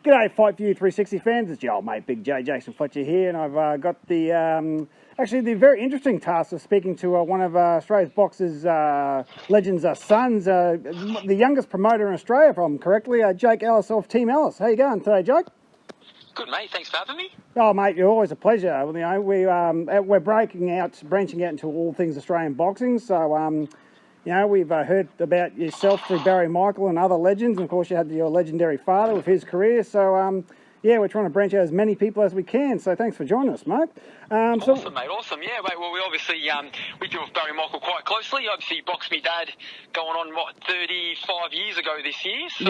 G'day FV360 fans, it's your old mate Big J, Jason Fletcher here, and I've got the actually the very interesting task of speaking to one of Australia's boxers legends' sons, the youngest promoter in Australia, if I'm correctly, Jake Ellis of Team Ellis. How you going today, Jake? Good, mate. Thanks for having me. Oh, mate, you're always a pleasure. You know, we're branching out into all things Australian boxing, so you know, we've heard about yourself through Barry Michael and other legends, and of course you had your legendary father with his career. So, yeah, we're trying to branch out as many people as we can. So thanks for joining us, mate. Awesome, mate. Awesome. Yeah, mate. Well, we obviously we deal with Barry Michael quite closely. Obviously, he boxed me dad going on 35 years ago this year. So,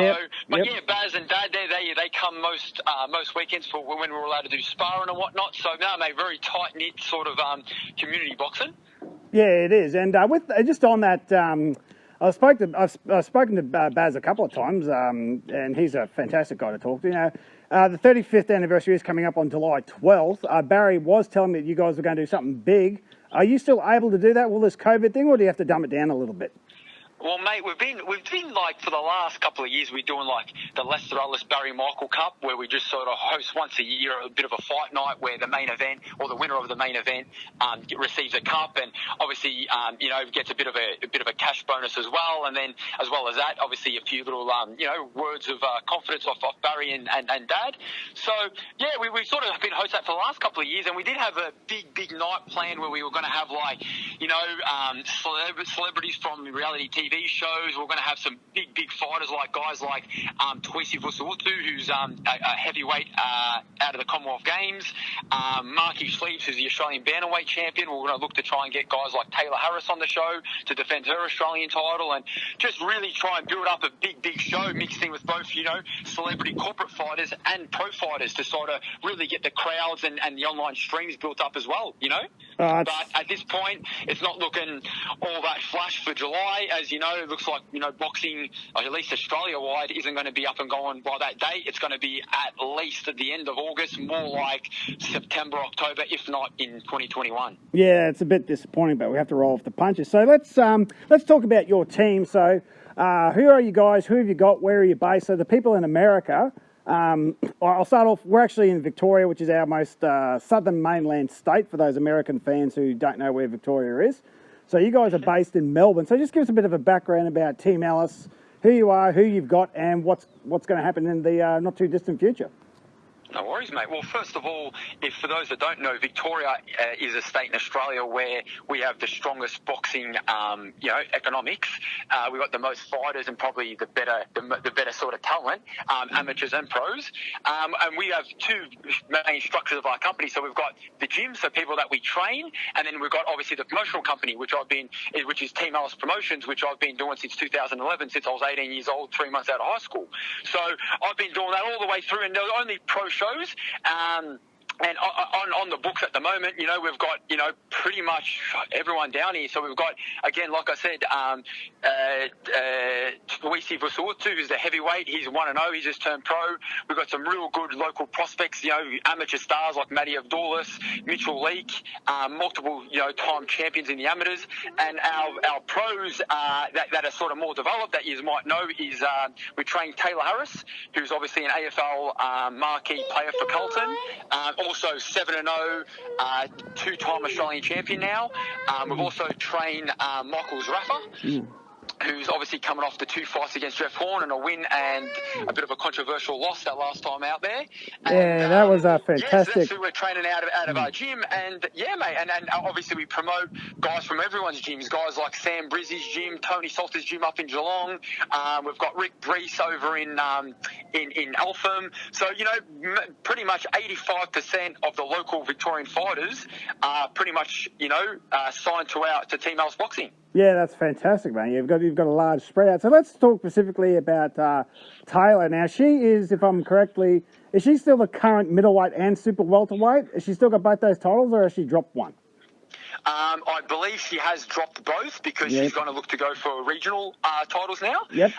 yeah, Baz and Dad they come most weekends for when we're allowed to do sparring and whatnot. So, no, mate, very tight knit sort of community boxing. Yeah, it is. And with just on that, I've spoken to Baz a couple of times, and he's a fantastic guy to talk to. You know, the 35th anniversary is coming up on July 12th. Barry was telling me that you guys were going to do something big. Are you still able to do that with this COVID thing, or do you have to dumb it down a little bit? Well, mate, we've been like for the last couple of years, we're doing like the Lester Ellis Barry Michael Cup, where we just sort of host once a year a bit of a fight night where the main event or the winner of the main event receives a cup, and obviously you know, gets a bit of a cash bonus as well, and then as well as that, obviously a few little you know, words of confidence off Barry and Dad. So yeah, we sort of been hosting that for the last couple of years, and we did have a big night planned where we were going to have like, you know, celebrities from reality TV shows. We're going to have some big fighters, like guys like TstreeT, who's a heavyweight out of the Commonwealth Games, Marky Sleeves, who's the Australian bantamweight champion. We're going to look to try and get guys like Taylor Harris on the show to defend her Australian title, and just really try and build up a big show mixed in with both, you know, celebrity corporate fighters and pro fighters to sort of really get the crowds and the online streams built up as well, you know. But at this point, it's not looking all that flash for July. As you know, it looks like, you know, boxing, at least Australia-wide, isn't going to be up and going by that date. It's going to be at least at the end of August, more like September, October, if not in 2021. Yeah, it's a bit disappointing, but we have to roll off the punches. So let's talk about your team. So who are you guys? Who have you got? Where are you based? So the people in America, I'll start off, we're actually in Victoria, which is our most southern mainland state, for those American fans who don't know where Victoria is. So you guys are based in Melbourne. So just give us a bit of a background about Team Ellis, who you are, who you've got, and what's going to happen in the not too distant future. No worries, mate. Well, first of all, for those that don't know, Victoria is a state in Australia where we have the strongest boxing, you know, economics. We've got the most fighters and probably the better sort of talent, amateurs and pros. And we have two main structures of our company. So we've got the gym, so people that we train, and then we've got obviously the promotional company, which is Team Ellis Promotions, which I've been doing since 2011, since I was 18 years old, 3 months out of high school. So I've been doing that all the way through, and the only pro shows. And on the books at the moment, you know, we've got, you know, pretty much everyone down here. So we've got, again, like I said, TstreeT, who's the heavyweight. He's 1-0. He's just turned pro. We've got some real good local prospects, you know, amateur stars like Matty Abdulis, Mitchell Leake, multiple, you know, time champions in the amateurs. And our pros that are sort of more developed, that you might know, is we train Taylor Harris, who's obviously an AFL marquee player for Carlton. Also 7-0, two-time Australian champion now. We've also trained Michael Zarafa, who's obviously coming off the 2 fights against Jeff Horn and a win and a bit of a controversial loss that last time out there. And, that was fantastic. Yeah, so that's who we're training out of our gym. And yeah, mate, and obviously we promote guys from everyone's gyms, guys like Sam Brizzy's gym, Tony Salter's gym up in Geelong. We've got Rick Brees over in Eltham. So, you know, pretty much 85% of the local Victorian fighters are pretty much, you know, signed to Team Ellis Boxing. Yeah, that's fantastic, man. You've got a large spread out. So let's talk specifically about Taylor. Now, she is, if I'm correctly, is she still the current middleweight and super welterweight? Has she still got both those titles, or has she dropped one? I believe she has dropped both because she's going to look to go for regional titles now. Yep.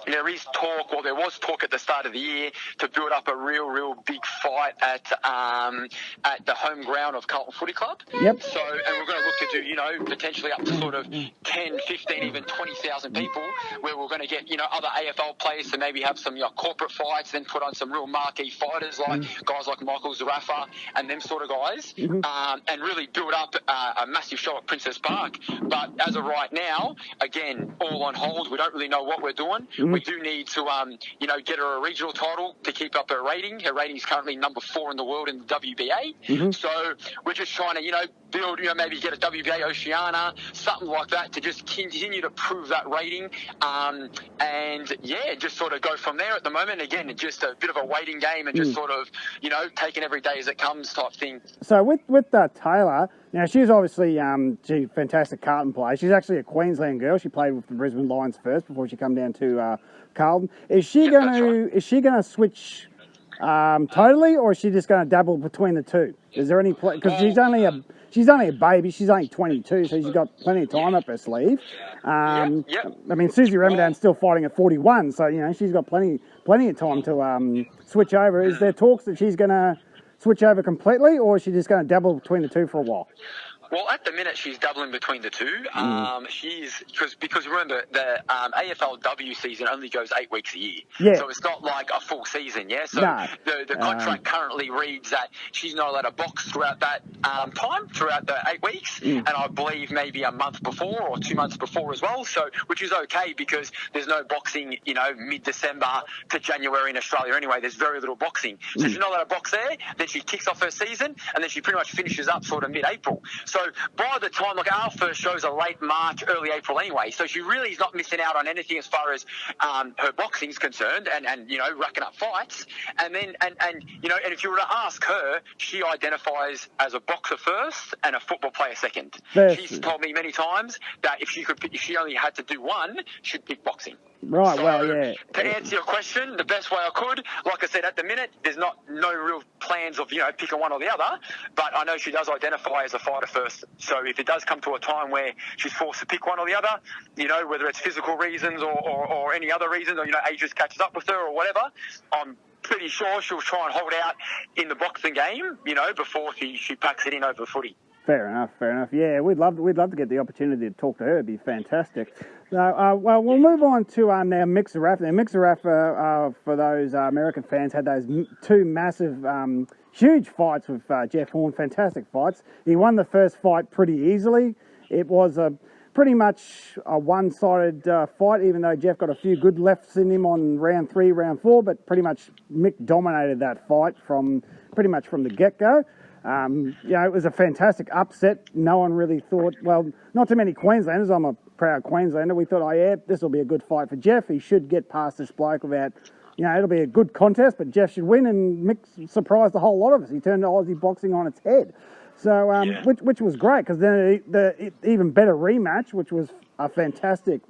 there is talk, well, there was talk at the start of the year to build up a real big fight at the home ground of Carlton Footy Club. Yep. So, and we're going to look to do, you know, potentially up to sort of 10, 15, even 20,000 people, where we're going to get, you know, other AFL players to maybe have some, you know, corporate fights, then put on some real marquee fighters like guys like Michael Zarafa and them sort of guys, and really build up a massive show at Princess Park. But as of right now, again, all on hold. We don't really know what we're doing. We do need to, you know, get her a regional title to keep up her rating. Her rating is currently number 4 in the world in the WBA. So we're just trying to, you know, build, you know, maybe get a WBA Oceania, something like that, to just continue to prove that rating. And yeah, just sort of go from there at the moment. Again, it's just a bit of a waiting game and just sort of, you know, taking every day as it comes type thing. So with Taylor, now she's obviously she's a fantastic Carlton player. She's actually a Queensland girl. She played with the Brisbane Lions first before she come down to Carlton. Is she going to switch totally, or is she just going to dabble between the two? Is there any play? Because she's only a baby. She's only 22, so she's got plenty of time up her sleeve. I mean, Susie Ramadan's still fighting at 41, so you know she's got plenty of time to switch over. Is there talks that she's going to switch over completely, or is she just going to dabble between the two for a while? Well, at the minute, she's doubling between the two. She's because remember the AFLW season only goes 8 weeks a year, so it's not like a full season. So the contract currently reads that she's not allowed to box throughout that time, throughout the 8 weeks, and I believe maybe a month before or 2 months before as well. So which is okay because there's no boxing, you know, mid-December to January in Australia anyway. There's very little boxing, so she's not allowed to box there. Then she kicks off her season, and then she pretty much finishes up sort of mid-April. So by the time, like, our first shows are late March, early April anyway, so she really is not missing out on anything as far as her boxing's concerned and you know, racking up fights. And then, and you know, and if you were to ask her, she identifies as a boxer first and a football player second. She's told me many times that if she only had to do one, she'd pick boxing. Right, so, well, yeah. To answer your question, the best way I could, like I said, at the minute, there's no real plans of, you know, picking one or the other, but I know she does identify as a fighter first. So if it does come to a time where she's forced to pick one or the other, you know, whether it's physical reasons or any other reasons, or, you know, age just catches up with her or whatever, I'm pretty sure she'll try and hold out in the boxing game, you know, before she packs it in over the footy. Fair enough. Yeah, we'd love to get the opportunity to talk to her. It'd be fantastic. Well, we'll move on to now Mick Zarafa. Now, Mick Zarafa, for those American fans, had those two massive, huge fights with Jeff Horn. Fantastic fights. He won the first fight pretty easily. It was pretty much a one-sided fight, even though Jeff got a few good lefts in him on round 3, round 4, but pretty much Mick dominated that fight from the get-go. You know, it was a fantastic upset. No one really thought, well, not too many Queenslanders. I'm a proud Queenslander. We thought, oh yeah, this will be a good fight for Jeff. He should get past this bloke without, you know, it'll be a good contest, but Jeff should win. And Mick surprised a whole lot of us. He turned Aussie boxing on its head. So, which was great, because then the even better rematch, which was a fantastic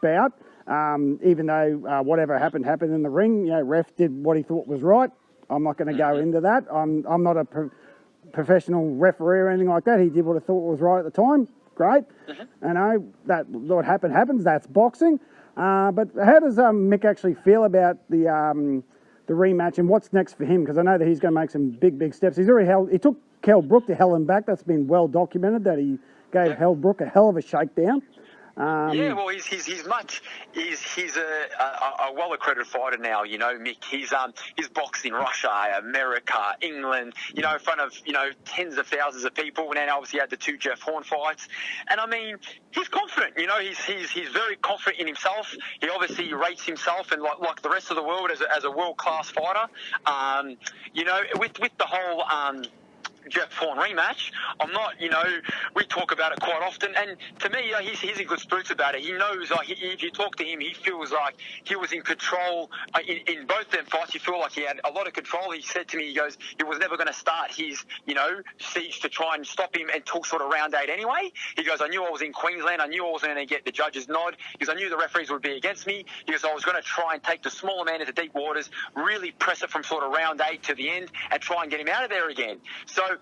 bout. Even though whatever happened in the ring, you know, ref did what he thought was right. I'm not going to go into that. I'm not a professional referee or anything like that. He did what he thought was right at the time. Great. I know that what happens. That's boxing. But how does Mick actually feel about the rematch, and what's next for him? Because I know that he's going to make some big steps. He took Kell Brook to hell and back. That's been well documented that he gave Kell Brook a hell of a shakedown. Well, he's a well-accredited fighter now, you know, Mick. He's boxed in Russia, America, England, you know, in front of, you know, tens of thousands of people. And then obviously had the 2 Jeff Horn fights. And I mean, he's confident, you know, he's very confident in himself. He obviously rates himself, and like the rest of the world, as a world-class fighter. You know, with the whole Jeff Horn rematch, I'm not, you know, we talk about it quite often, and to me, he's in good spirits about it. He knows, like, if you talk to him, he feels like he was in control in both them fights. He felt like he had a lot of control. He said to me, he goes, he was never going to start his, you know, siege to try and stop him until sort of round 8 anyway. He goes, I knew I was in Queensland. I knew I was going to get the judge's nod, because I knew the referees would be against me. He goes, I was going to try and take the smaller man into deep waters, really press it from sort of round 8 to the end, and try and get him out of there again. So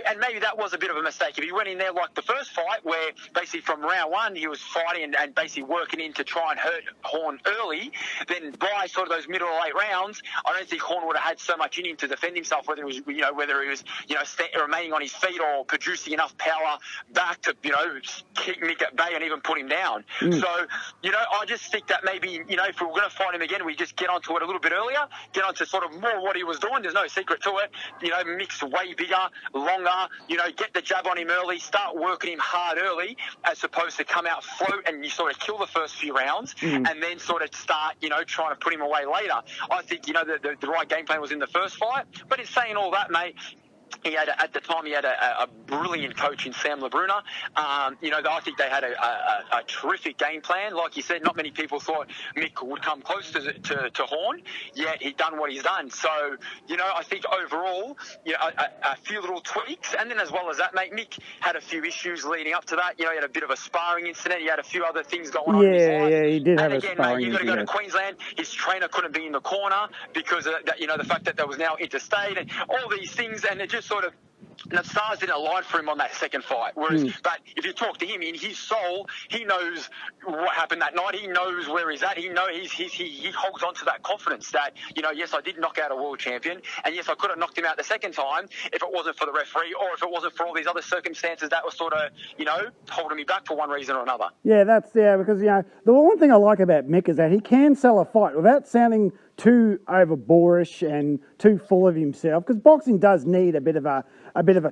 and maybe that was a bit of a mistake. If he went in there like the first fight, where basically from round one he was fighting and basically working in to try and hurt Horn early, then by sort of those middle or late rounds, I don't think Horn would have had so much in him to defend himself, whether he was remaining on his feet or producing enough power back to, keep Mick at bay and even put him down. So, I just think that maybe, if we were going to fight him again, we just get onto it a little bit earlier, get onto sort of more what he was doing. There's no secret to it. Mick's way bigger, longer, get the jab on him early, start working him hard early, as opposed to come out float and you sort of kill the first few rounds and then sort of start, trying to put him away later. I think, the right game plan was in the first fight. But in saying all that, mate, at the time he had a brilliant coach in Sam Labruna. I think they had a terrific game plan. Like you said, not many people thought Mick would come close to Horn, yet he'd done what he's done. So, I think overall, a few little tweaks. And then as well as that, mate, Mick had a few issues leading up to that. He had a bit of a sparring incident. He had a few other things going on in his life. Yeah, he did have a again, sparring mate, you've got to go to incident. Queensland. His trainer couldn't be in the corner because of that, the fact that there was now interstate and all these things. And it just sort of, the stars didn't align for him on that second fight. Whereas, but if you talk to him, in his soul, he knows what happened that night. He knows where he's at. He holds on to that confidence that, yes, I did knock out a world champion, and yes, I could have knocked him out the second time if it wasn't for the referee or if it wasn't for all these other circumstances that were sort of, holding me back for one reason or another. Yeah, because, the one thing I like about Mick is that he can sell a fight without sounding too overboorish and too full of himself, because boxing does need a bit of a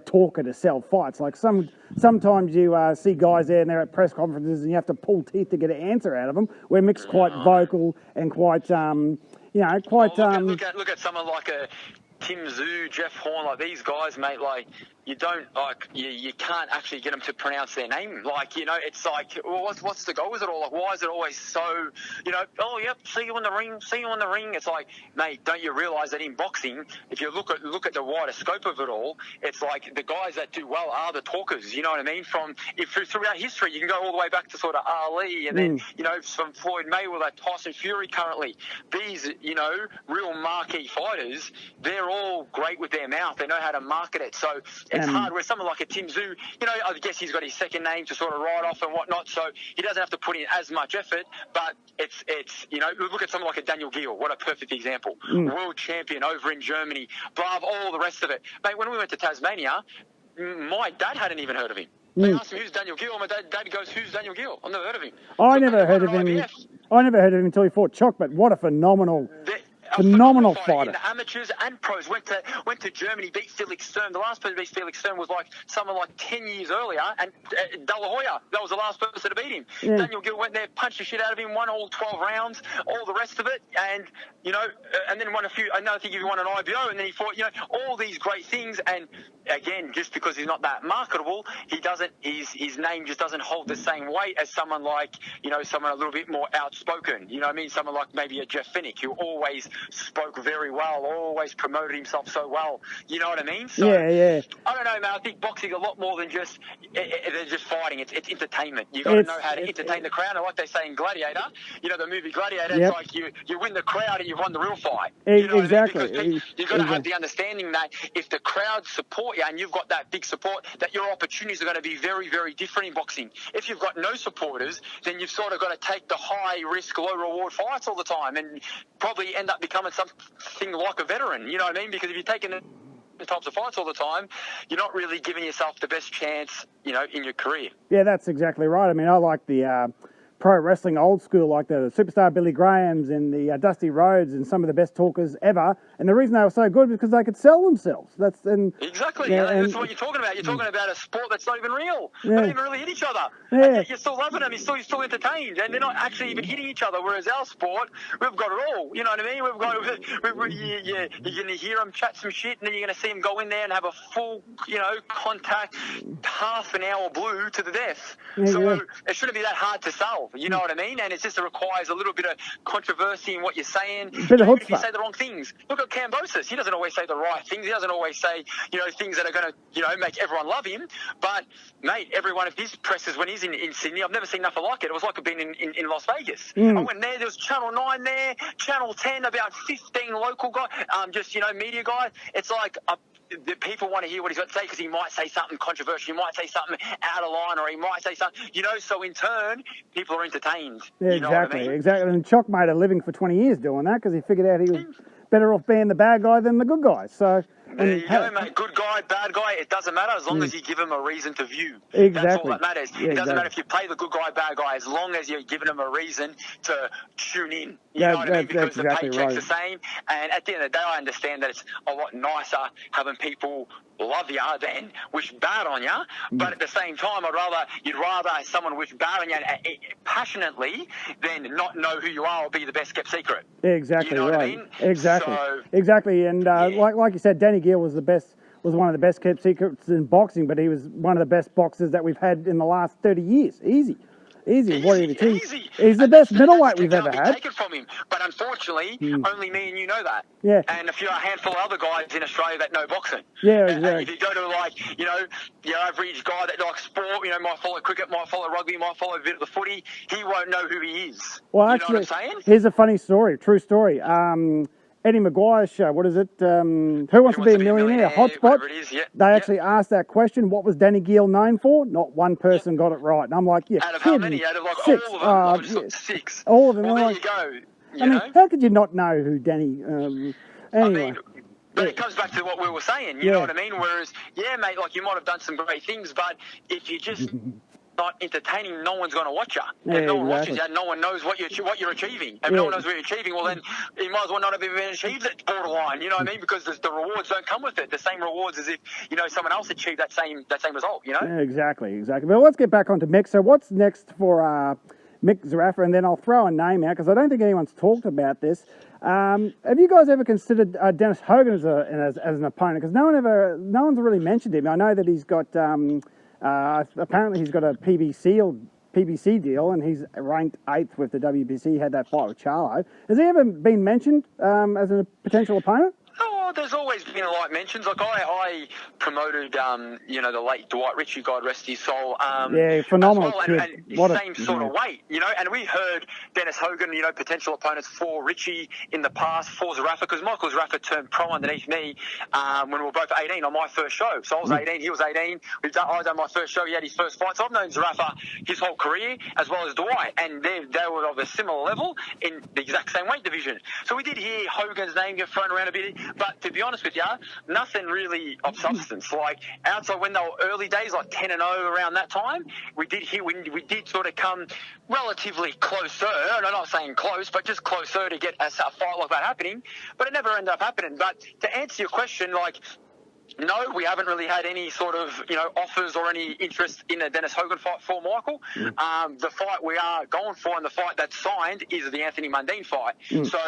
talker to sell fights. Like sometimes you see guys there and they're at press conferences and you have to pull teeth to get an answer out of them, where Mick's quite vocal and quite look at someone like a Tim Tszyu, Jeff Horn, like these guys, mate, like you can't actually get them to pronounce their name. Like, it's like, well, what's the goal with it all? Like, why is it always so, oh, yep, see you in the ring. It's like, mate, don't you realise that in boxing, if you look at the wider scope of it all, it's like the guys that do well are the talkers, you know what I mean? Throughout history, you can go all the way back to sort of Ali and then, from Floyd Mayweather, Tyson Fury currently. These, real marquee fighters, they're all great with their mouth. They know how to market it. So it's hard where someone like a Tim Tszyu, I guess he's got his second name to sort of ride off and whatnot, so he doesn't have to put in as much effort, but it's look at someone like a Daniel Gill, what a perfect example. World champion over in Germany, blah, all the rest of it. Mate, when we went to Tasmania, my dad hadn't even heard of him. They asked me, who's Daniel Gill? My dad goes, who's Daniel Gill? I've never heard of him. I never heard of him until he fought Choc, but what a phenomenal fighter. In the amateurs and pros, went to Germany, beat Felix Sturm. The last person to beat Felix Sturm was someone 10 years earlier, and De La Hoya, that was the last person to beat him. Yeah. Daniel Gill went there, punched the shit out of him, won all 12 rounds, all the rest of it, and and then won a few. I think he won an IBO, and then he fought, all these great things. And again, just because he's not that marketable, his name just doesn't hold the same weight as someone like, someone a little bit more outspoken. You know what I mean? Someone like maybe a Jeff Finnick, who always spoke very well, always promoted himself so well. You know what I mean? So, yeah. I don't know, man. I think boxing a lot more than just they're just fighting. It's entertainment. You got to know how to entertain the crowd. And like they say in Gladiator, the movie Gladiator, it's like you win the crowd and you've won the real fight. You know exactly. What I mean? Because you've got to have the understanding that if the crowd support you and you've got that big support, that your opportunities are going to be very, very different in boxing. If you've got no supporters, then you've sort of got to take the high risk, low reward fights all the time, and probably end up becoming something like a veteran, you know what I mean? Because if you're taking the types of fights all the time, you're not really giving yourself the best chance, in your career. Yeah, that's exactly right. I mean, I like the pro wrestling old school, like the superstar Billy Grahams and the Dusty Rhodes and some of the best talkers ever. And the reason they were so good was because they could sell themselves. Exactly. That's what you're talking about. You're talking about a sport that's not even real. Yeah. They don't even really hit each other. Yeah. And you're still loving them. You're still entertained. And they're not actually even hitting each other. Whereas our sport, we've got it all. You know what I mean? You're going to hear them chat some shit, and then you're going to see them go in there and have a full, contact, half an hour blue to the death. It shouldn't be that hard to sell. You know what I mean? And it requires a little bit of controversy in what you're saying. Bit of if you say the wrong things. Look at Cambosis. He doesn't always say the right things. He doesn't always say, things that are going to, make everyone love him. But, mate, every one of his presses when he's in Sydney, I've never seen nothing like it. It was like being in Las Vegas. I went there was Channel 9 there, Channel 10, about 15 local guys, media guys. It's like the people want to hear what he's got to say because he might say something controversial, he might say something out of line, or he might say something, so in turn, people are entertained. Yeah, You know what I mean? exactly. And Chock made a living for 20 years doing that because he figured out he was better off being the bad guy than the good guy. So there you go, mate. Good guy, bad guy, it doesn't matter as long as you give him a reason to view. Exactly. That's all that matters. Yeah, it doesn't matter if you play the good guy, bad guy, as long as you're giving him a reason to tune in. You know what I mean? Because the paycheck's the same. And at the end of the day, I understand that it's a lot nicer having people love you than wish bad on you. But at the same time, you'd rather someone wish bad on you passionately than not know who you are or be the best kept secret. Exactly, you know what I mean? Exactly. So, exactly. And like you said, Danny Gill was one of the best kept secrets in boxing, but he was one of the best boxers that we've had in the last 30 years. Easy. He's the best middleweight we've ever had. Taken from him, but unfortunately, only me and you know that. Yeah. And a handful of other guys in Australia that know boxing. Yeah, exactly. If you go to your average guy that likes sport, might follow cricket, might follow rugby, might follow a bit of the footy, he won't know who he is. Well, you actually, know what I'm saying? Here's a funny story, true story. Eddie Maguire's show, what is it? Who Wants to Be a Millionaire? Hotspot. They actually asked that question, what was Danny Gill known for? Not one person got it right. And I'm like, out of how many? Out of six. All of them? Six. All of them. Well, there you go. I mean, how could you not know who Danny... anyway. But it comes back to what we were saying, you know what I mean? Whereas, mate, you might have done some great things, but if you just... not entertaining, no one's going to watch you. And no one watches you, and no one knows what you're achieving. And no one knows what you're achieving, well then you might as well not have even achieved it borderline, you know what I mean? Because the rewards don't come with it. The same rewards as if, someone else achieved that same result, Yeah, exactly. But let's get back onto Mick. So what's next for Mick Zarafa? And then I'll throw a name out because I don't think anyone's talked about this. Have you guys ever considered Dennis Hogan as an opponent? Because no one's really mentioned him. I know that he's got... apparently he's got a PBC deal and he's ranked 8th with the WBC. He had that fight with Charlo. Has he ever been mentioned as a potential opponent? Oh, there's always been mentions. I promoted, the late Dwight Ritchie, God rest his soul. Phenomenal kid. And same sort of weight, and we heard Dennis Hogan, potential opponents for Ritchie in the past, for Zarafa, because Michael Zarafa turned pro underneath me when we were both 18 on my first show. So I was 18, he was 18. I done my first show, he had his first fight. So I've known Zarafa his whole career, as well as Dwight, and they were of a similar level in the exact same weight division. So we did hear Hogan's name get thrown around a bit. But to be honest with you, nothing really of substance. Outside when they were early days, 10-0 around that time, we did sort of come relatively closer. And I'm not saying close, but just closer to get a fight like that happening. But it never ended up happening. But to answer your question, no, we haven't really had any sort of, offers or any interest in a Dennis Hogan fight for Michael. The fight we are going for and the fight that's signed is the Anthony Mundine fight. So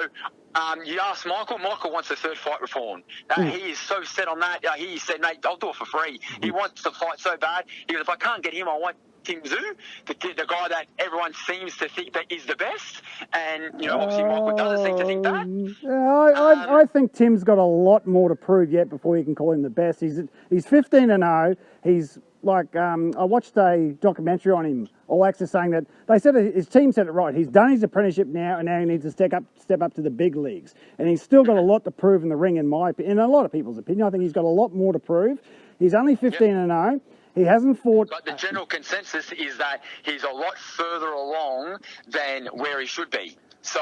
you ask Michael wants a third fight reform. He is so set on that. He said, mate, I'll do it for free. He wants to fight so bad. He goes, if I can't get him, I want Tim Tszyu, the guy that everyone seems to think that is the best. And, obviously Michael doesn't seem to think that. I think Tim's got a lot more to prove yet before you can call him the best. He's 15-0. He's I watched a documentary on him, All Access, saying that they said his team said it right. He's done his apprenticeship now, and now he needs to step up to the big leagues. And he's still got a lot to prove in the ring, in my opinion. In a lot of people's opinion, I think he's got a lot more to prove. He's only 15-0. He hasn't fought... But the general consensus is that he's a lot further along than where he should be. So,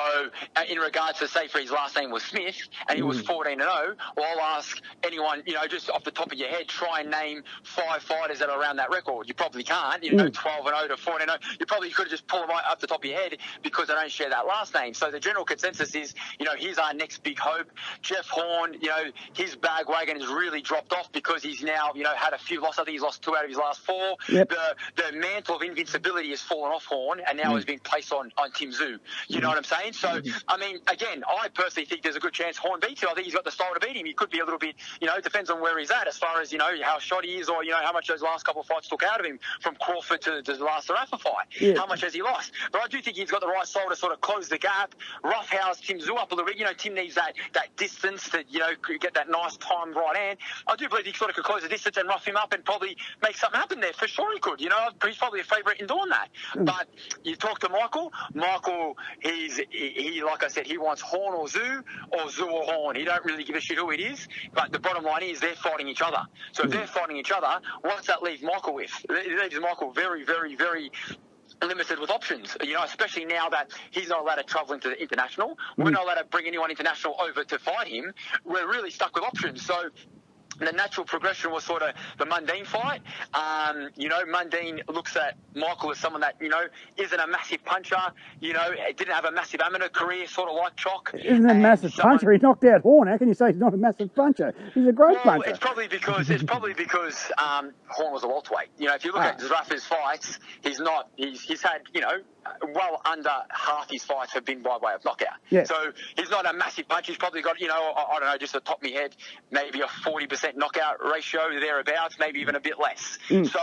in regards to, say, for his last name was Smith, and he was 14-0, well, I'll ask anyone, just off the top of your head, try and name 5 fighters that are around that record. You probably can't, 12-0 to 14-0. You probably could have just pulled them right up the top of your head because they don't share that last name. So the general consensus is, he's our next big hope. Jeff Horn, his bagwagon has really dropped off because he's now, had a few losses. I think he's lost 2 out of his last 4. Yep. The mantle of invincibility has fallen off Horn and now has been placed on Tim Tszyu. You know what I'm saying? So, I mean, again, I personally think there's a good chance Horn beats him. I think he's got the style to beat him. He could be a little bit, it depends on where he's at as far as, how shot he is or, how much those last couple of fights took out of him from Crawford to the last Zarafa fight. Yeah. How much has he lost? But I do think he's got the right style to sort of close the gap, roughhouse Tim Tszyu up a little bit. Tim needs that distance to, get that nice time right hand. I do believe he sort of could close the distance and rough him up and probably make something happen there. For sure he could. He's probably a favourite in doing that. But you talk to Michael, he's he, like I said, he wants Horn or Zoo or Horn. He don't really give a shit who it is. But the bottom line is they're fighting each other. So if they're fighting each other, what's that leave Michael with? It leaves Michael very, very, very limited with options, especially now that he's not allowed to travel into the international. We're not allowed to bring anyone international over to fight him. We're really stuck with options. So the natural progression was sort of the Mundine fight. Mundine looks at Michael as someone that, isn't a massive puncher, didn't have a massive amateur career, sort of like Chalk. Isn't a massive puncher? He knocked out Horn. How can you say he's not a massive puncher? He's a great puncher. It's probably because Horn was a welterweight. If you look at Zarafa's fights, he's had, well under half his fights have been by way of knockout. Yeah. So he's not a massive puncher. He's probably got, I don't know, just the top of my head, maybe a 40% knockout ratio thereabouts, maybe even a bit less. So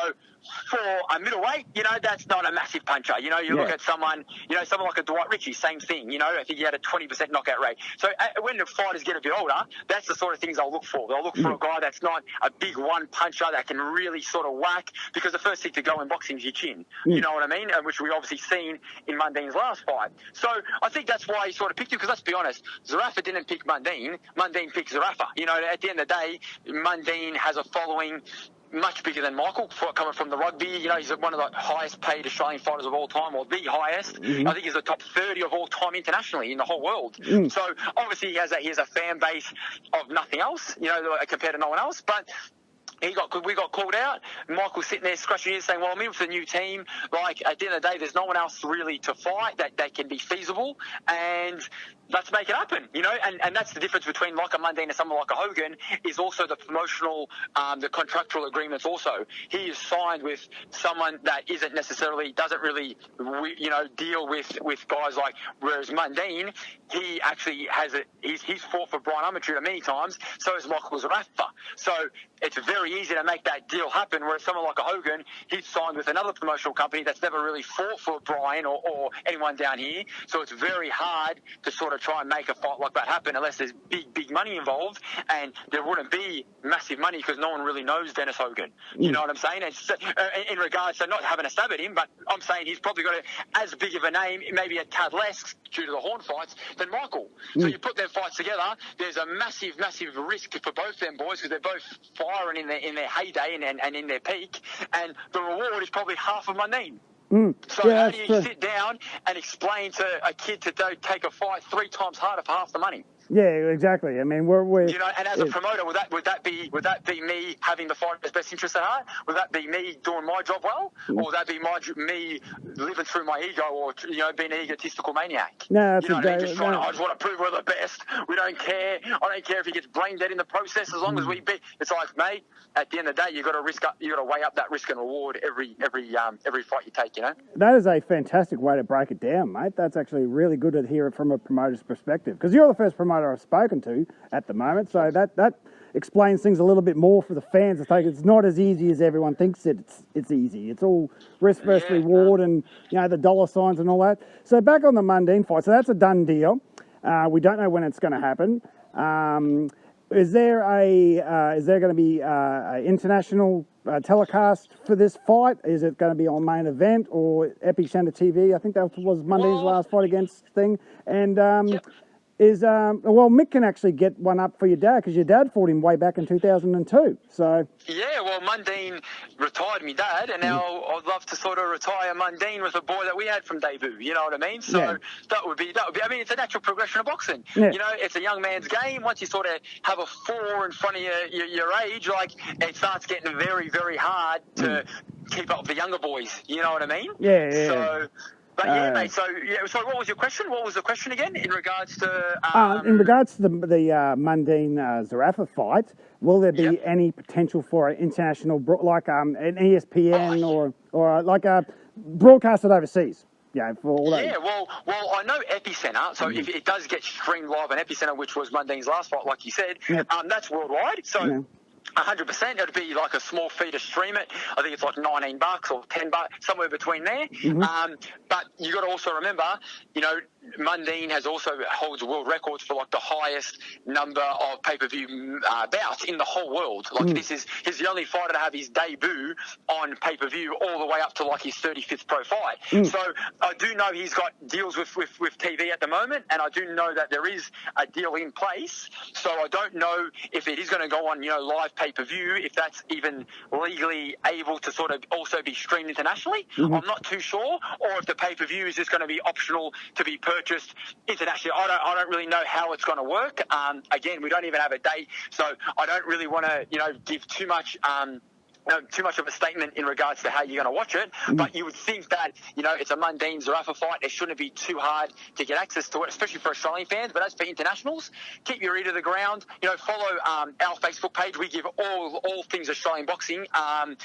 for a middleweight, that's not a massive puncher. You look at someone like a Dwight Ritchie, same thing. I think he had a 20% knockout rate. So when the fighters get a bit older, that's the sort of things I'll look for. They'll look for a guy that's not a big one puncher that can really sort of whack, because the first thing to go in boxing is your chin. You know what I mean? Which we obviously seen in Mundine's last fight. So I think that's why he sort of picked him, because let's be honest, Zarafa didn't pick Mundine. Mundine picked Zarafa. At the end of the day, Mundine has a following much bigger than Michael, coming from the rugby. He's one of the highest paid Australian fighters of all time, or the highest. I think he's the top 30 of all time internationally in the whole world. So obviously he has a fan base of nothing else, compared to no one else. But we got called out. Michael's sitting there scratching his head saying, well, I'm in for the new team. Like, at the end of the day, there's no one else really to fight that can be feasible. And let's make it happen, and that's the difference between like a Mundine and someone like a Hogan, is also the promotional, the contractual agreements also. He is signed with someone that doesn't really, deal with guys like, whereas Mundine, he actually he's fought for Brian Armature many times, so is Michael Zarafa. So it's very easy to make that deal happen, whereas someone like a Hogan, he's signed with another promotional company that's never really fought for Brian or anyone down here. So it's very hard to sort of try and make a fight like that happen unless there's big money involved, and there wouldn't be massive money because no one really knows Dennis Hogan. You know what I'm saying? It's, in regards to not having a stab at him, but I'm saying he's probably got as big of a name, maybe a tad less due to the Horn fights, than Michael. So you put their fights together, there's a massive risk for both them boys, because they're both firing in their heyday and in their peak, and the reward is probably half of Mundine. So how do you sit down and explain to a kid to take a fight 3 times harder for half the money? Yeah, exactly. I mean, we're and as a promoter, would that be me having the fighter's best interest at heart? Would that be me doing my job well, or would that be me living through my ego, or being an egotistical maniac? No, that's I just want to prove we're the best. We don't care. I don't care if he gets brain dead in the process, as long as we beat. It's like, mate, at the end of the day, you got to weigh up that risk and reward every fight you take. That is a fantastic way to break it down, mate. That's actually really good to hear it from a promoter's perspective, because you're the first promoter I've spoken to at the moment, so that explains things a little bit more for the fans to take. It's not as easy as everyone thinks it's easy. It's all risk versus reward, and the dollar signs and all that. So back on the Mundine fight, so that's a done deal. We don't know when it's going to happen. Is there going to be an international telecast for this fight? Is it going to be on Main Event or Epicenter TV? I think that was Mundine's last fight against Thing. And Mick can actually get one up for your dad, because your dad fought him way back in 2002. So yeah, well, Mundine retired me dad, and now I'd love to sort of retire Mundine with a boy that we had from debut. You know what I mean? So that would be. I mean, it's a natural progression of boxing. Yeah. It's a young man's game. Once you sort of have a 4 in front of your age, like, it starts getting very, very hard to keep up with the younger boys. You know what I mean? Yeah. So. But mate. So what was your question? What was the question again in regards to? In regards to the Mundine Zarafa fight, will there be any potential for an international, like an ESPN or like a broadcasted overseas? Yeah, for all that. Yeah, well, I know Epicenter. So if it does get streamed live on Epicenter, which was Mundine's last fight, like you said, that's worldwide. So. 100%. It'd be like a small fee to stream it. I think it's like $19 or $10, somewhere between there. But you got to also remember, Mundine holds world records for like the highest number of pay-per-view bouts in the whole world. Like he's the only fighter to have his debut on pay-per-view all the way up to like his 35th pro fight. So I do know he's got deals with TV at the moment, and I do know that there is a deal in place. So I don't know if it is going to go on, live pay-per-view, if that's even legally able to sort of also be streamed internationally. I'm not too sure, or if the pay-per-view is just going to be optional to be purchased internationally. I don't really know how it's going to work. Again, we don't even have a date, so I don't really want to, give too much of a statement in regards to how you're going to watch it, but you would think that, it's a Mundine Zarafa fight. It shouldn't be too hard to get access to it, especially for Australian fans. But as for internationals, keep your ear to the ground. Follow our Facebook page. We give all things Australian boxing, a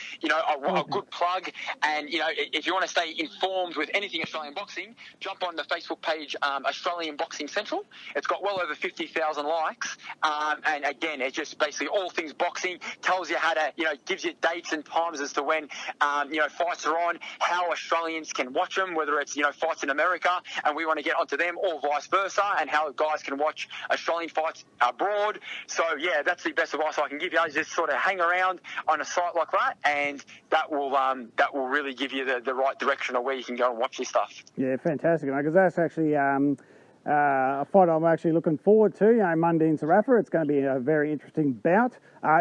good plug. And, if you want to stay informed with anything Australian boxing, jump on the Facebook page, Australian Boxing Central. It's got well over 50,000 likes. And again, it's just basically all things boxing, tells you how to, gives you dates and times as to when, fights are on, how Australians can watch them, whether it's, fights in America and we want to get onto them, or vice versa, and how guys can watch Australian fights abroad. So, yeah, that's the best advice I can give you, is just sort of hang around on a site like that, and that will really give you the right direction of where you can go and watch this stuff. Yeah, fantastic, because that's actually a fight I'm actually looking forward to. Mundine Zarafa. It's going to be a very interesting bout.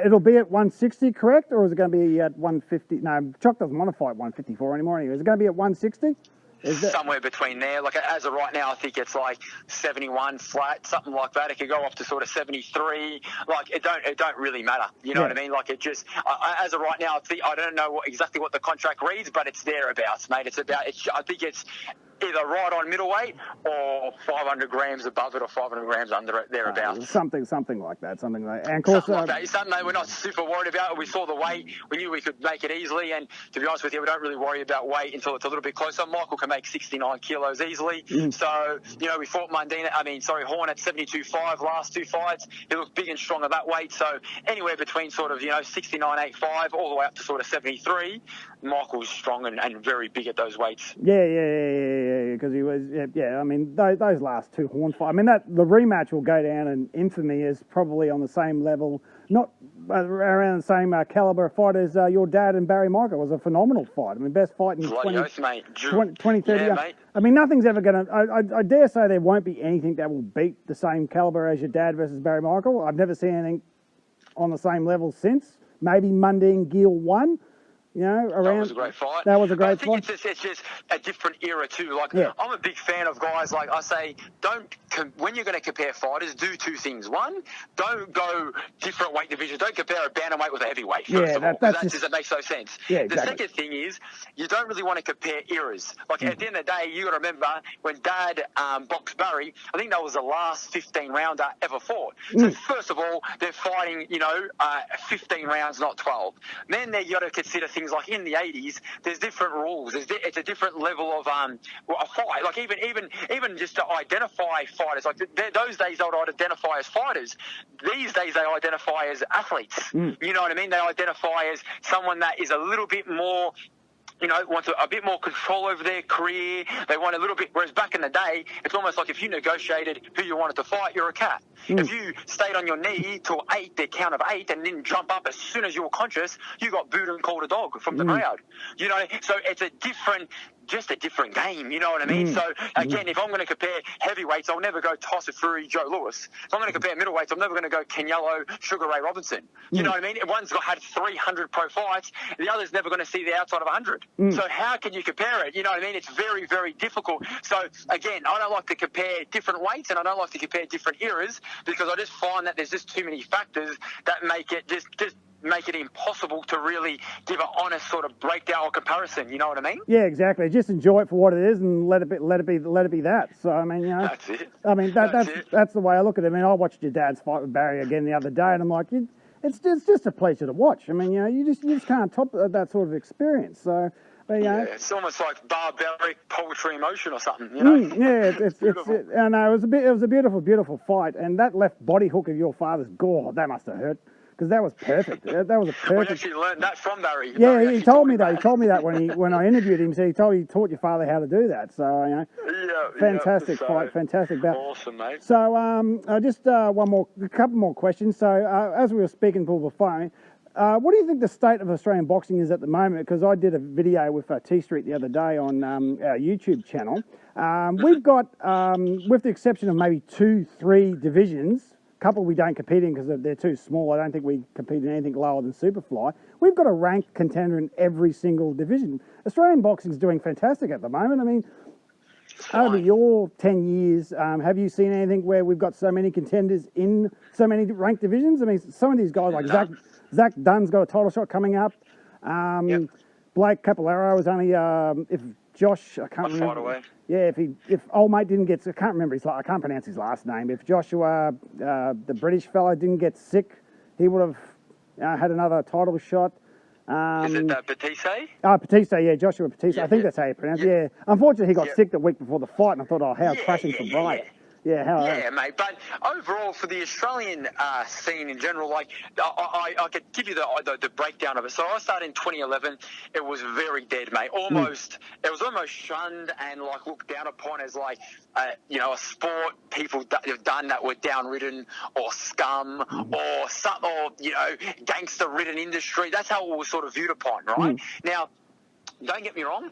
It'll be at 160, correct? Or is it going to be at 150? No, Choc doesn't want to fight 154 anymore anyway. Is it going to be at 160? Somewhere between there. Like, as of right now, I think it's like 71 flat, something like that. It could go up to sort of 73. Like, it don't really matter. You know what I mean? Like, it just, as of right now, I don't know exactly what the contract reads, but it's thereabouts, mate. I think it's either right on middleweight or 500 grams above it or 500 grams under it, thereabouts. Something like that. And of course, something like that. It's something that we're not super worried about. We saw the weight. We knew we could make it easily. And to be honest with you, we don't really worry about weight until it's a little bit closer. Michael can make 69 kilos easily. So, we fought Horn at 72.5 last two fights. He looked big and strong at that weight. So anywhere between sort of, 69.85 all the way up to sort of 73. Michael's strong and very big at those weights. Yeah, because he was, those last two Horn fights, the rematch will go down in infamy as probably on the same level, not around the same caliber of fight as your dad and Barry Michael. It was a phenomenal fight. Best fight in 20, 30 years. Mate. Nothing's ever going to, I dare say there won't be anything that will beat the same caliber as your dad versus Barry Michael. I've never seen anything on the same level since. Maybe Mundine Gill 1. That was a great fight. That was a great fight. It's just a different era too. I'm a big fan of guys. Like I say, when you're going to compare fighters, do two things. One, don't go different weight divisions. Don't compare a bantamweight with a heavyweight. That makes no sense. Yeah, exactly. The second thing is, you don't really want to compare eras. Like at the end of the day, you got to remember when Dad boxed Barry. I think that was the last 15 rounder ever fought. So first of all, they're fighting, 15 rounds, not 12. Then you got to consider things like in the 80s, there's different rules. It's a different level of a fight. Like even just to identify fighters, like those days they would identify as fighters. These days they identify as athletes. You know what I mean? They identify as someone that is a little bit more, wants a bit more control over their career. They want a little bit, whereas back in the day, it's almost like if you negotiated who you wanted to fight, you're a cat. If you stayed on your knee till 8, their count of 8, and didn't jump up as soon as you were conscious, you got booed and called a dog from the crowd. So it's just a different game, you know what I mean? So, again, if I'm going to compare heavyweights, I'll never go Tyson Fury, Joe Lewis. If I'm going to compare middleweights, I'm never going to go Canelo, Sugar Ray Robinson. You know what I mean? One's had 300 pro fights, the other's never going to see the outside of 100. So how can you compare it? You know what I mean? It's very, very difficult. So, again, I don't like to compare different weights, and I don't like to compare different eras, because I just find that there's just too many factors that make it just make it impossible to really give an honest sort of breakdown or comparison. You know what I mean? Yeah, exactly. Just enjoy it for what it is and let it be that. So that's it. That's the way I look at it. I watched your dad's fight with Barry again the other day, and I'm like, it's just a pleasure to watch. You just can't top that sort of experience. So. It's almost like barbaric poetry emotion or something, it's beautiful. It was a beautiful, beautiful fight, and that left body hook of your father's, that must have hurt. because that was perfect. That was a We perfect. actually learned that from Barry. Yeah, Barry he actually told me that. He that. told me that when I interviewed him. He taught your father how to do that. So fantastic so fight, fantastic battle. Awesome, mate. So just a couple more questions. So as we were speaking before, what do you think the state of Australian boxing is at the moment? Because I did a video with TstreeT the other day on our YouTube channel. We've got, with the exception of maybe 2-3 divisions, a couple we don't compete in because they're too small. I don't think we compete in anything lower than Superfly. We've got a ranked contender in every single division. Australian boxing is doing fantastic at the moment. I mean, over your 10 years, have you seen anything where we've got so many contenders in so many ranked divisions? I mean, some of these guys like Zach Dunn's got a title shot coming up. Blake Capillaro is only if Josh, I can't remember. Away. Yeah, if old mate didn't get, I can't remember I can't pronounce his last name. If Joshua, the British fellow, didn't get sick, he would have had another title shot. Is it Batiste? Batiste, yeah, Joshua Batiste. Yeah, I think that's how you pronounce it. Yeah. Unfortunately, he got sick the week before the fight, and I thought, how crushing for Bright. Yeah, mate. But overall, for the Australian scene in general, like I could give you the breakdown of it. So I started in 2011. It was very dead, mate. It was almost shunned and like looked down upon as like a sport people have done that were downridden or scum or some gangster ridden industry. That's how it was sort of viewed upon, right? Now, don't get me wrong,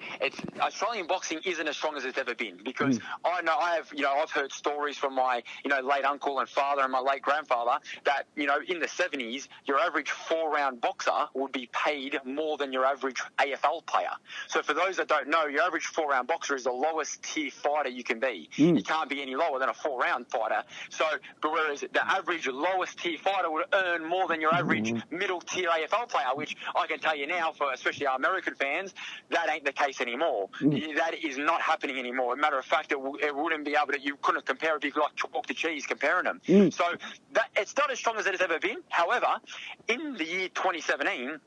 Australian boxing isn't as strong as it's ever been because I've heard stories from my, late uncle and father and my late grandfather that, in the 70s, your average 4-round boxer would be paid more than your average AFL player. So for those that don't know, your average 4-round boxer is the lowest tier fighter you can be. You can't be any lower than a 4-round fighter. So, but whereas the average lowest tier fighter would earn more than your average middle tier AFL player, which I can tell you now, for especially our American fans, that ain't the case anymore. That is not happening anymore. As a matter of fact, it wouldn't be able to, you couldn't compare it if you could like chalk to cheese comparing them. So it's not as strong as it has ever been. However, in the year 2017,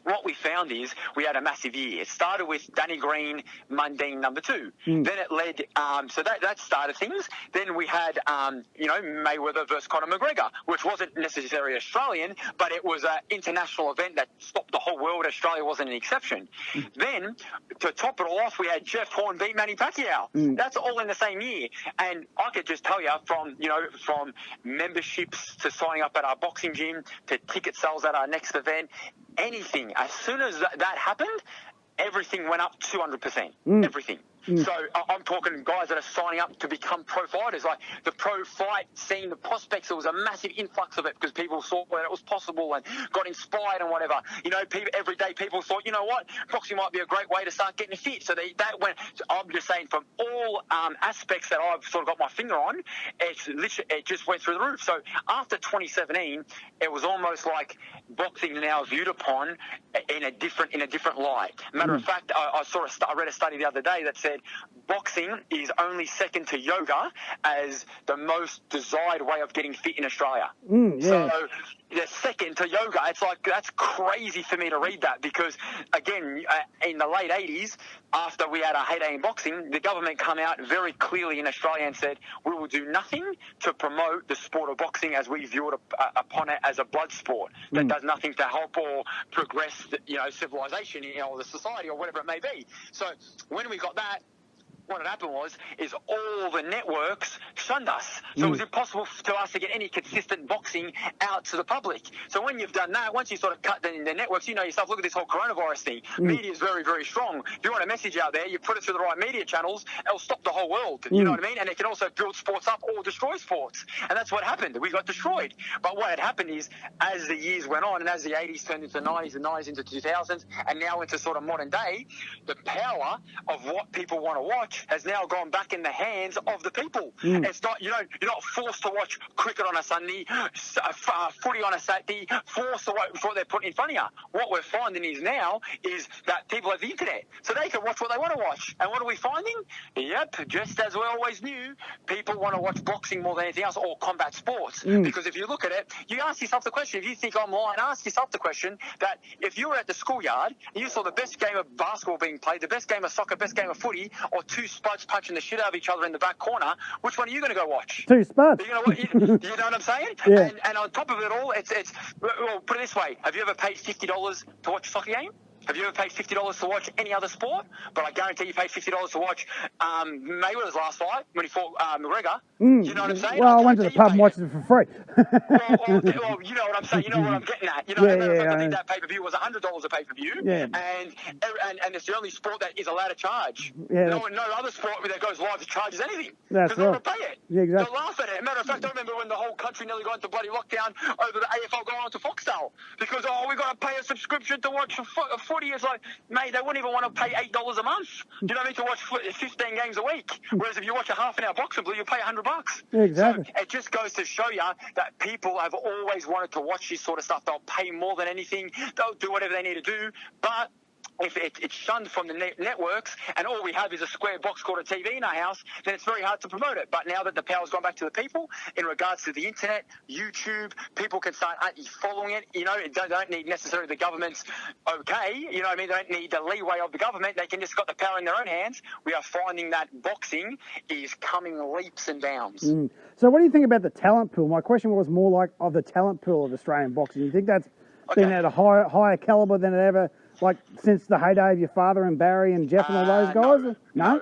what we found is we had a massive year. It started with Danny Green, Mundine #2. Then it led, so that started things. Then we had, Mayweather versus Conor McGregor, which wasn't necessarily Australian, but it was an international event that stopped the whole world. Australia wasn't an exception. Then, to top it all off, we had Jeff Horn beat Manny Pacquiao. That's all in the same year. And I could just tell you from memberships to signing up at our boxing gym to ticket sales at our next event, anything. As soon as that happened, everything went up 200%. Everything. So I'm talking guys that are signing up to become pro fighters. Like the pro fight scene, the prospects, there was a massive influx of it because people saw that it was possible and got inspired and whatever. Every day people thought, you know what, boxing might be a great way to start getting fit. So that went. So I'm just saying, from all aspects that I've sort of got my finger on, it just went through the roof. So after 2017, it was almost like boxing now viewed upon in a different light. Matter of fact, I read a study the other day that said boxing is only second to yoga as the most desired way of getting fit in Australia. So the second to yoga, it's like, that's crazy for me to read that because, again, in the late 80s, after we had a heyday in boxing, the government come out very clearly in Australia and said, we will do nothing to promote the sport of boxing as we view it upon it as a blood sport that does nothing to help or progress, civilization, or the society or whatever it may be. So when we got that, what had happened is all the networks shunned us. So it was impossible to us to get any consistent boxing out to the public. So when you've done that, once you sort of cut the networks, yourself, look at this whole coronavirus thing. Media is very, very strong. If you want a message out there, you put it through the right media channels, it'll stop the whole world. You know what I mean? And it can also build sports up or destroy sports. And that's what happened. We got destroyed. But what had happened is, as the years went on and as the 80s turned into the 90s, the 90s into 2000s, and now into sort of modern day, the power of what people want to watch has now gone back in the hands of the people. It's not, you're not forced to watch cricket on a Sunday, footy on a Saturday, forced to watch what they're putting in front of you. What we're finding is that people have the internet, so they can watch what they want to watch. And what are we finding? Yep, just as we always knew, people want to watch boxing more than anything else, or combat sports. Because if you look at it, you ask yourself the question, if you think I'm lying, ask yourself the question that if you were at the schoolyard and you saw the best game of basketball being played, the best game of soccer, best game of footy, or two two spuds punching the shit out of each other in the back corner, which one are you going to go watch? Two spuds. You know what I'm saying? Yeah. And on top of it all, it's well, put it this way: have you ever paid $50 to watch a soccer game? Have you ever paid $50 to watch any other sport? But I guarantee you paid $50 to watch Mayweather's last fight when he fought McGregor. You know what I'm saying? Well, I went to the pub and watched it for free. well, you know what I'm saying. You know what I'm getting at. You know, Yeah, as a matter of fact, yeah, I think that pay-per-view was $100 a pay-per-view. Yeah. And it's the only sport that is allowed to charge. Yeah, No other sport that goes live charges anything. That's Because they want to right. pay it. Yeah, exactly. They'll laugh at it. Matter of fact, I remember when the whole country nearly got into bloody lockdown over the AFL going on to Foxtel. Because, we got to pay a subscription to watch footy. It's like, mate, they wouldn't even want to pay $8 a month. Do you know what I mean? To watch 15 games a week. Whereas if you watch a half-an-hour boxing blue, you pay $100. Yeah, exactly. So it just goes to show you that people have always wanted to watch this sort of stuff. They'll pay more than anything. They'll do whatever they need to do. But if it's shunned from the networks and all we have is a square box called a TV in our house, then it's very hard to promote it. But now that the power's gone back to the people in regards to the internet, YouTube, people can start following it. You know, they don't need necessarily the government's okay. You know what I mean? They don't need the leeway of the government. They can just got the power in their own hands. We are finding that boxing is coming leaps and bounds. So what do you think about the talent pool? My question was more like of the talent pool of Australian boxing. You think that's been at a higher calibre than it ever, like since the heyday of your father and Barry and Jeff and all those guys? No.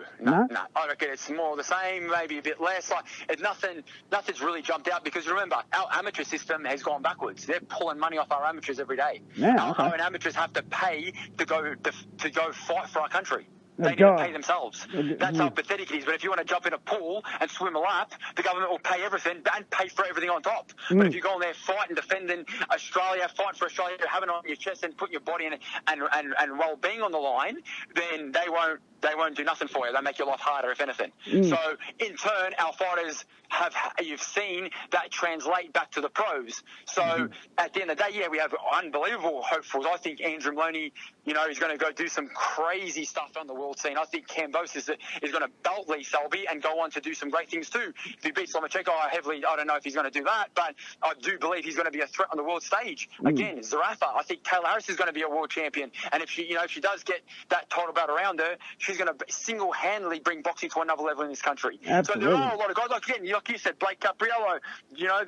I reckon it's more the same, maybe a bit less. Like nothing's really jumped out because remember, our amateur system has gone backwards. They're pulling money off our amateurs every day. Yeah, Our own amateurs have to pay to go fight for our country. They need to pay themselves. That's how pathetic it is. But if you want to jump in a pool and swim a lap, the government will pay everything and pay for everything on top. But if you go in there fighting, defending Australia, fight for Australia, having it on your chest and putting your body in and well-being on the line, then they won't do nothing for you. They make your life harder, if anything. So, in turn, our fighters you've seen that translate back to the pros. So, at the end of the day, we have unbelievable hopefuls. I think Andrew Maloney, he's going to go do some crazy stuff on the world scene. I think Cambos is going to belt Lee Selby and go on to do some great things too. If he beats Lomachenko, I don't know if he's going to do that, but I do believe he's going to be a threat on the world stage. Again, Zarafa, I think Taylor Harris is going to be a world champion. And if she does get that title belt around her, she's going to single-handedly bring boxing to another level in this country. Absolutely. So there are a lot of guys, like you said, Blake Capriello,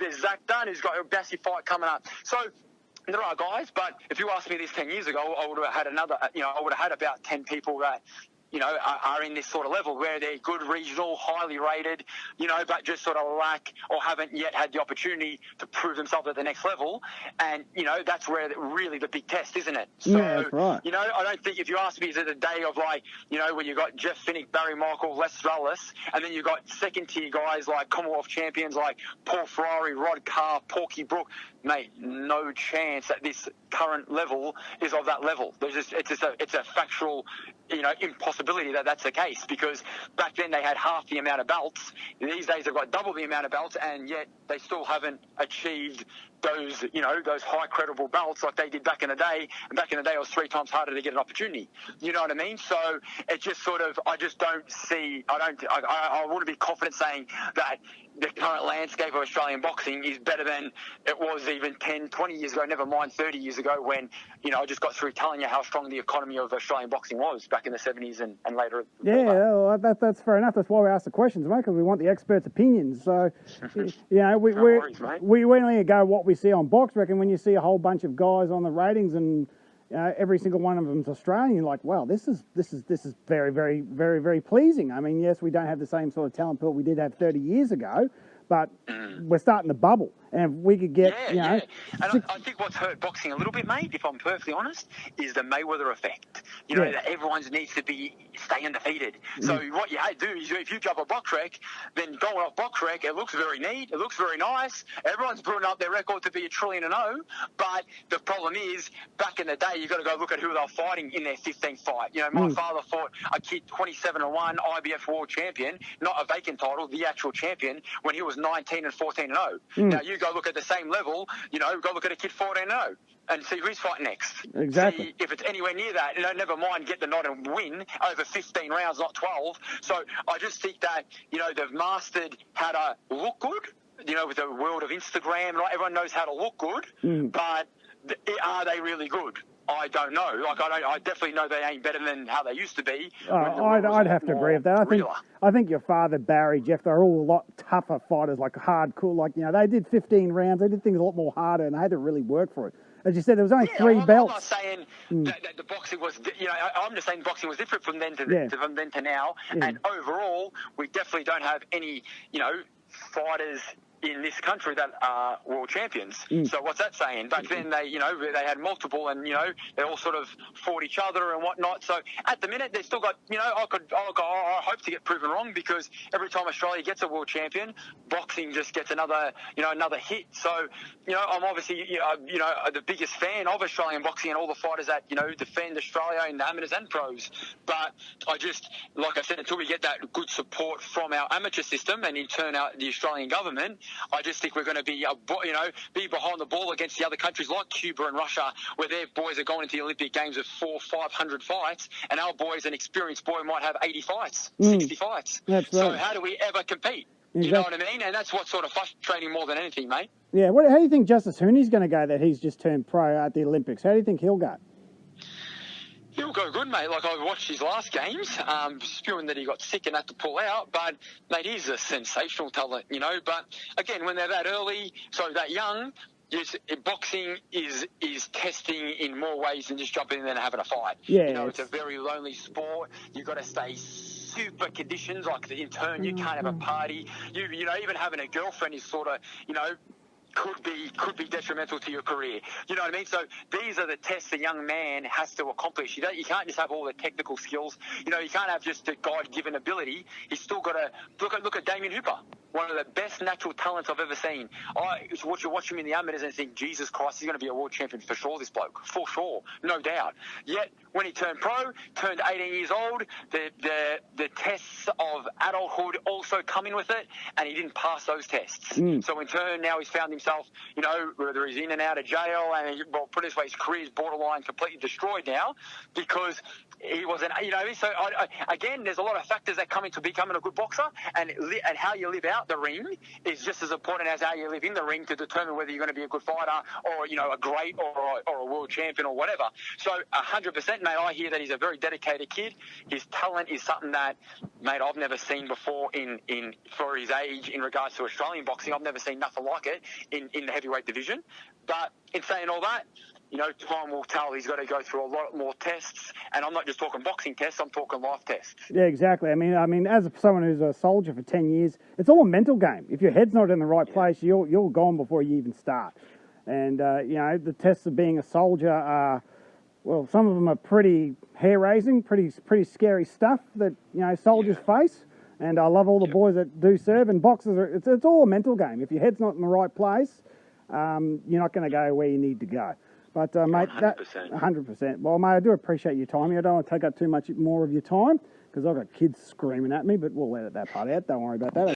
there's Zach Dunn who's got a massive fight coming up. So there are guys, but if you asked me this 10 years ago, I would have had I would have had about 10 people that are in this sort of level where they're good regional, highly rated, but just sort of lack or haven't yet had the opportunity to prove themselves at the next level. And, that's where really the big test, isn't it? So, that's right. I don't think if you ask me, is it a day of where you got Jeff Finnick, Barry Michael, Les Rallis, and then you got second tier guys like Commonwealth champions like Paul Ferrari, Rod Carr, Porky Brook. Mate, no chance that this current level is of that level. It's a factual, impossibility that that's the case, because back then they had half the amount of belts. These days they've got double the amount of belts, and yet they still haven't achieved those high credible belts like they did back in the day. And back in the day, it was 3 times harder to get an opportunity. You know what I mean? So it just I just don't see. I wouldn't be confident saying that the current landscape of Australian boxing is better than it was even 10, 20 years ago, never mind 30 years ago when, I just got through telling you how strong the economy of Australian boxing was back in the 70s and later. Yeah, well, that's fair enough. That's why we ask the questions, mate, because we want the experts' opinions. So, we only go what we see on Box. Reckon when you see a whole bunch of guys on the ratings and every single one of them's Australian, you're like, wow, this is very, very, very, very pleasing. I mean, yes, we don't have the same sort of talent pool we did have 30 years ago, but we're starting to bubble. And if we could get, And I think what's hurt boxing a little bit, mate, if I'm perfectly honest, is the Mayweather effect. That everyone needs to stay undefeated. So what you do is if you jump a box rec, then going off box rec, it looks very neat, it looks very nice. Everyone's building up their record to be 1 trillion and 0. But the problem is, back in the day, you've got to go look at who they're fighting in their 15th fight. My father fought a kid 27-1 IBF world champion, not a vacant title, the actual champion, when he was 19 and 14 and 0. Now you go look at the same level, go look at a kid 14 and 0 and see who's fighting next. Exactly. See if it's anywhere near that, never mind get the nod and win over 15 rounds, not 12. So I just think that, they've mastered how to look good, with the world of Instagram, everyone knows how to look good, but are they really good? I don't know. Like, I definitely know they ain't better than how they used to be. I'd have to agree with that. I think your father, Barry, Jeff, they're all a lot tougher fighters, like hardcore. Like, you know, they did 15 rounds. They did things a lot more harder, and they had to really work for it. As you said, there was only three belts. I'm not saying that the boxing was, you know, I'm just saying boxing was different from then to now. Yeah. And overall, we definitely don't have any, you know, fighters in this country that are world champions. So what's that saying? Back then, they had multiple, and you know, they all sort of fought each other and whatnot. So at the minute, they still got, you know, I hope to get proven wrong, because every time Australia gets a world champion, boxing just gets another hit. So, you know, I'm obviously, the biggest fan of Australian boxing and all the fighters that, you know, defend Australia in the amateurs and pros. But I just, like I said, until we get that good support from our amateur system and in turn out the Australian government, I just think we're going to be, be behind the ball against the other countries like Cuba and Russia, where their boys are going into the Olympic Games with 400-500 fights, and our boys, an experienced boy, might have 80 fights, 60 fights. That's right. So how do we ever compete? Exactly. You know what I mean? And that's what's sort of frustrating more than anything, mate. Yeah. How do you think Justice Hooney's going to go that he's just turned pro at the Olympics? How do you think he'll go? He'll go good, mate. Like, I watched his last games, spewing that he got sick and had to pull out. But, mate, he's a sensational talent, you know. But, again, when they're that young, boxing is testing in more ways than just jumping in there and having a fight. Yeah, you know, it's a very lonely sport. You've got to stay super conditions. Like, in turn, you can't have a party. You know, even having a girlfriend is sort of, you know, could be detrimental to your career. You know what I mean? So these are the tests a young man has to accomplish. You can't just have all the technical skills. You know, you can't have just a God-given ability. He's still got to look at Damien Hooper, one of the best natural talents I've ever seen. I watch him in the amateurs and think, Jesus Christ, he's going to be a world champion for sure, this bloke. For sure, no doubt. Yet, when he turned pro, turned 18 years old, the tests of adulthood also come in with it, and he didn't pass those tests. So in turn, now he's found himself, you know, whether he's in and out of jail, and put it this way, his career is borderline completely destroyed now, because he wasn't, you know. So again, there's a lot of factors that come into becoming a good boxer, and how you live out the ring is just as important as how you live in the ring to determine whether you're going to be a good fighter or, you know, a great or a world champion or whatever. So 100%, mate, I hear that he's a very dedicated kid. His talent is something that, mate, I've never seen before for his age in regards to Australian boxing. I've never seen nothing like it in the heavyweight division. But in saying all that, you know, time will tell. He's got to go through a lot more tests, and I'm not just talking boxing tests, I'm talking life tests. Yeah, exactly. I mean, as someone who's a soldier for 10 years, it's all a mental game. If your head's not in the right place, you're gone before you even start. And, you know, the tests of being a soldier are, well, some of them are pretty hair-raising, pretty scary stuff that, you know, soldiers face. And I love all the boys that do serve, and boxers, it's all a mental game. If your head's not in the right place, you're not going to go where you need to go. But, mate, 100%. Well, mate, I do appreciate your time. I don't want to take up too much more of your time, because I've got kids screaming at me, but we'll edit that part out. Don't worry about that.